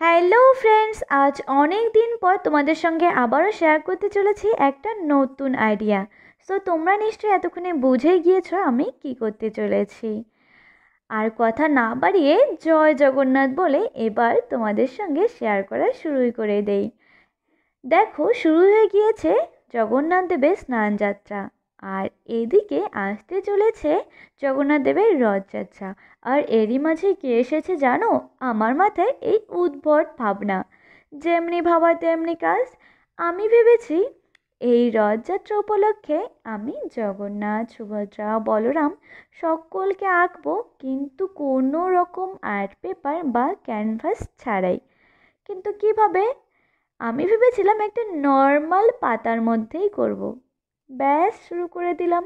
Hello friends, আজ অনেক দিন পর তোমাদের সঙ্গে আবারও শেয়ার করতে চলেছি একটা নতুন আইডিয়া। সো তোমরা নিশ্চয়ই এতক্ষণে বুঝেই গিয়েছো আমি কি করতে চলেছি। আর কথা না বাড়িয়ে জয় জগন্নাথ বলে এবার তোমাদের সঙ্গে শেয়ার করা শুরুই করে দেই। দেখো, শুরু হয়ে গিয়েছে জগন্নাথ দেবের স্নানযাত্রা, আর এদিকে আসতে চলেছে জগন্নাথ দেবের রথযাত্রা। আর এরই মাঝে কে এসেছে জানো? আমার মাথায় এই উদ্ভট ভাবনা, যেমনি ভাবা তেমনি কাজ। আমি ভেবেছি এই রথযাত্রা উপলক্ষে আমি জগন্নাথ, সুভদ্রা, বলরাম সকলকে আঁকবো, কিন্তু কোনো রকম আর্ট পেপার বা ক্যানভাস ছাড়াই। কিন্তু কিভাবে? আমি ভেবেছিলাম একটা নর্মাল পাতার মধ্যেই করব। ব্যাস, শুরু করে দিলাম।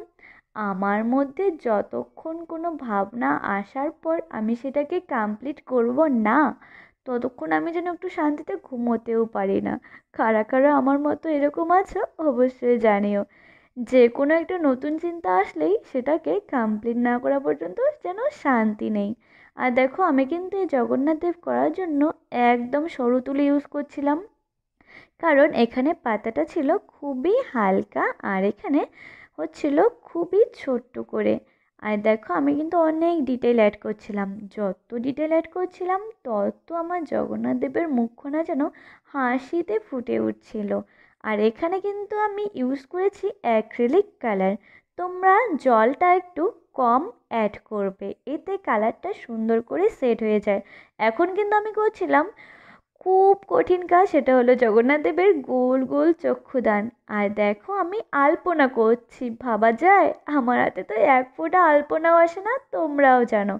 আমার মধ্যে যতক্ষণ কোনো ভাবনা আসার পর আমি সেটাকে কমপ্লিট করব না, ততক্ষণ আমি যেন একটু শান্তিতে ঘুমোতেও পারি না। কারা কারা আমার মতো এরকম আছো অবশ্যই জানিও। যে কোনো একটা নতুন চিন্তা আসলেই সেটাকে কমপ্লিট না করা পর্যন্ত যেন শান্তি নেই। আর দেখো, আমি কিন্তু এই জগন্নাথ দেব করার জন্য একদম সরু তুলি ইউজ করছিলাম, কারণ এখানে পাতাটা ছিল খুবই হালকা আর এখানে হচ্ছিল খুবই ছোট্ট করে। আর দেখো, আমি কিন্তু অনেক ডিটেল অ্যাড করছিলাম। যত ডিটেল অ্যাড করছিলাম তত আমার জগন্নাথ দেবের মুখখানা যেন হাসিতে ফুটে উঠছিল। আর এখানে কিন্তু আমি ইউজ করেছি অ্যাক্রিলিক কালার। তোমরা জলটা একটু কম অ্যাড করবে, এতে কালারটা সুন্দর করে সেট হয়ে যায়। এখন কিন্তু আমি করছিলাম খুব কঠিন কাজ, সেটা হলো জগন্নাথ দেবের গোল গোল চক্ষুদান। আর দেখো, আমি আলপনা করছি। ভাবা যায় আমার হাতে তো এক ফোঁটা আলপনাও আসে না, তোমরাও জানো।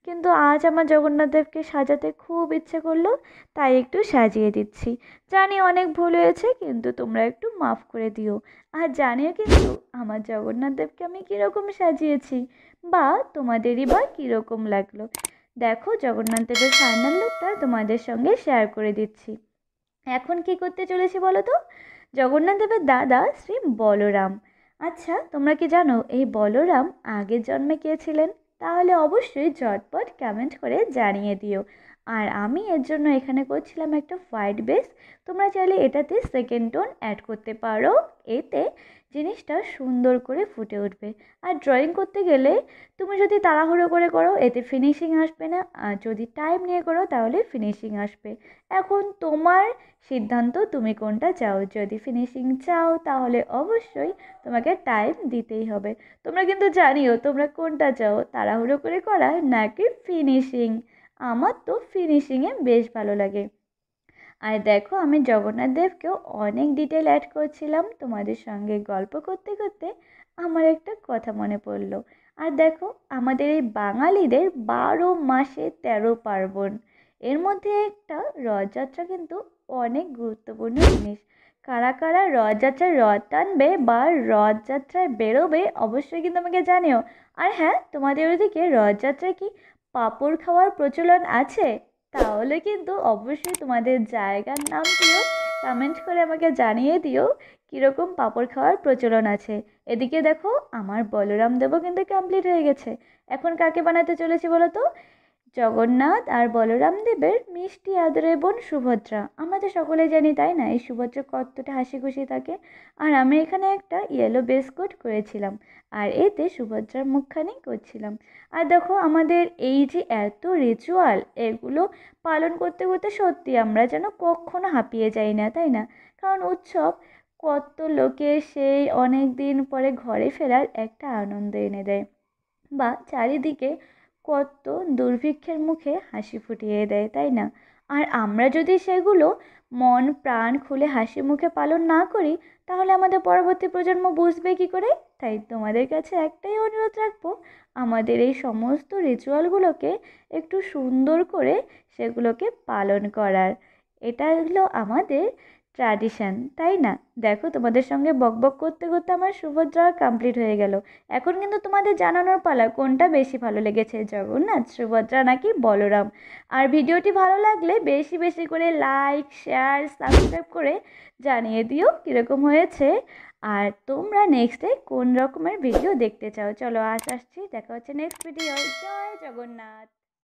কিন্তু আজ আমার জগন্নাথ দেবকে সাজাতে খুব ইচ্ছে করলো, তাই একটু সাজিয়ে দিচ্ছি। জানি অনেক ভুল হয়েছে, কিন্তু তোমরা একটু মাফ করে দিও। আর জানিও কিন্তু আমার জগন্নাথ দেবকে আমি কীরকম সাজিয়েছি, বা তোমাদেরই বা কীরকম লাগলো। দেখো, জগন্নাথ দেবের ফাইনাল লুকটা তোমাদের সঙ্গে শেয়ার করে দিচ্ছি। এখন কি করতে চলেছি বলো তো? জগন্নাথ দেবের দাদা শ্রী বলরাম। আচ্ছা, তোমরা কি জানো এই বলরাম আগের জন্মে কে ছিলেন? তাহলে অবশ্যই ঝটপট কমেন্ট করে জানিয়ে দিও। আর আমি এর জন্য এখানে করছিলাম একটা হোয়াইট বেস। তোমরা চাইলে এটাতে সেকেন্ড টোন অ্যাড করতে পারো, এতে জিনিসটা সুন্দর করে ফুটে উঠবে। আর ড্রয়িং করতে গেলে তুমি যদি তাড়াহুড়ো করে করো এতে ফিনিশিং আসবে না, আর যদি টাইম নিয়ে করো তাহলে ফিনিশিং আসবে। এখন তোমার সিদ্ধান্ত, তুমি কোনটা চাও। যদি ফিনিশিং চাও তাহলে অবশ্যই তোমাকে টাইম দিতেই হবে। তোমরা কিন্তু জানিও তোমরা কোনটা চাও, তাড়াহুড়ো করে করা নাকি ফিনিশিং। আমার তো ফিনিশিংয়ে বেশ ভালো লাগে। আর দেখো, আমি জগন্নাথ দেবকেও অনেক ডিটেল অ্যাড করছিলাম। তোমাদের সঙ্গে গল্প করতে করতে আমার একটা কথা মনে পড়লো। আর দেখো, আমাদের এই বাঙালিদের 12 মাসে 13 পার্বণ, এর মধ্যে একটা রথযাত্রা কিন্তু অনেক গুরুত্বপূর্ণ জিনিস। কারা কারা রথযাত্রায় রথ টানবে বা রথযাত্রায় বেরোবে অবশ্যই কিন্তু আমাকে জানিও। আর হ্যাঁ, তোমাদের ওদিকে রথযাত্রায় কি পাঁপড় খাওয়ার প্রচলন আছে? তাহলে কিন্তু অবশ্যই তোমাদের জায়গার নামটিও কমেন্ট করে আমাকে জানিয়ে দিও কীরকম পাঁপড় খাওয়ার প্রচলন আছে। এদিকে দেখো, আমার বলরাম দেবও কিন্তু কমপ্লিট হয়ে গেছে। এখন কাকে বানাতে চলেছি বলো তো? জগন্নাথ আর বলরাম দেবের মিষ্টি আদরের বোন সুভদ্রা। আমরা তো সকলে জানি, তাই না, এই সুভদ্রা কতটা হাসি খুশি থাকে। আর আমি এখানে একটা ইয়েলো বেস কোট করেছিলাম, আর এতে সুভদ্রার মুখখানি করছিলাম। আর দেখো, আমাদের এই যে এত রিচুয়াল, এগুলো পালন করতে করতে সত্যি আমরা যেন কখনো হাঁপিয়ে যাই না, তাই না? কারণ উৎসব কত লোকে সেই অনেক দিন পরে ঘরে ফেরার একটা আনন্দ এনে দেয়, বা চারিদিকে কত দুর্ভিক্ষের মুখে হাসি ফুটিয়ে দেয়, তাই না? আর আমরা যদি সেগুলো মন প্রাণ খুলে হাসি মুখে পালন না করি, তাহলে আমাদের পরবর্তী প্রজন্ম বুঝবে কী করে? তাই তোমাদের কাছে একটাই অনুরোধ রাখবো, আমাদের এই সমস্ত রিচুয়ালগুলোকে একটু সুন্দর করে সেগুলোকে পালন করার। এটা হলো আমাদের ট্র্যাডিশন, তাই না? দেখো, তোমাদের সঙ্গে বকবক করতে করতে আমার সুভদ্রা কমপ্লিট হয়ে গেল। এখন কিন্তু তোমাদের জানানোর পালা কোনটা বেশি ভালো লেগেছে, জগন্নাথ, সুভদ্রা নাকি বলরাম। আর ভিডিওটি ভালো লাগলে বেশি বেশি করে লাইক, শেয়ার, সাবস্ক্রাইব করে জানিয়ে দিও কীরকম হয়েছে। আর তোমরা নেক্সটে কোন রকমের ভিডিও দেখতে চাও। চলো, আজ আসছি, দেখা হচ্ছে নেক্সট ভিডিও। জয় জগন্নাথ।